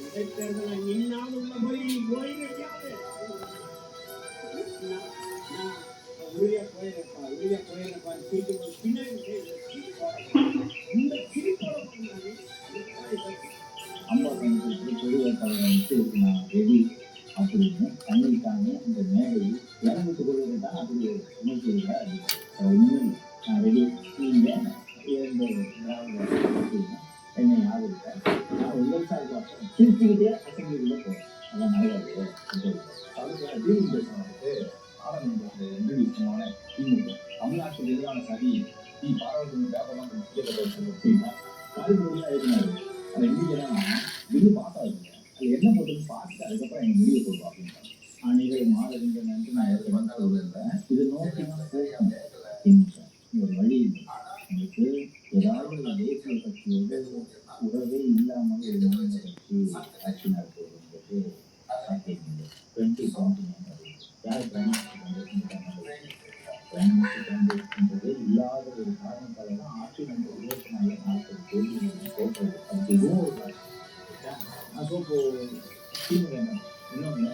இடைத்தேர்தலை நின்னால் உள்ள போய் போயிருக்காது. நான் உரிய போயிருப்பா சீட்டு பின்னாடி இந்த சிரிப்போட அம்மா பொது வேட்பாளரை வந்து நான் ரெடி அப்படின்னு பண்ணிட்டாங்க. இந்த மேடையில் இறந்துட்டு கொள்வது தான் அப்படி உணர்ச்சி உண்மை. நான் ரெடி, நீங்கள் இரண்டு திராவிட என்னை ஆதரிக்க நான் விவசாய திருத்திக்கிட்டே அசம்பிளிக்குள்ளே போகிறேன். அதான் நிறைய தீர்வு பேசுறதுக்கு நாடாளுமன்றத்தை எதிர்விசமான திமுக தமிழ்நாட்டுக்கு எதிரான சதி பாராளுமன்ற பேப்பர்லாம் முக்கியத்தை கால்புரியாக எழுதினாரு. அதை எண்ணிக்கைனா பில்லு பாஸ் ஆகுதுங்க. அது என்ன போட்டுன்னு பார்த்துட்டு அதுக்கப்புறம் எங்கள் முடிவு சொல்லுவோம் அப்படின்றாங்க. அணிகள் மாறுகின்றன நான் ஏற்கனவே சொல்லியிருந்தேன். இது நோக்கி தான் போகும் திமுக. ஒரு வழி இல்லை. உங்களுக்கு ஏதாவது ஒரு தேசிய கட்சியோட உறவே இல்லாமல் ஒரு மாநில கட்சி ஆட்சி நடத்துவதற்கு சாத்தியம் இல்லை. 2029 யார் என்பது இல்லாத ஒரு காரணத்தால தான் ஆட்சி நம்ம 24 தேதியில் தோற்றது. அதுக்கு இதுவும் ஒரு காரணம். அப்போ திமுக இன்னொன்று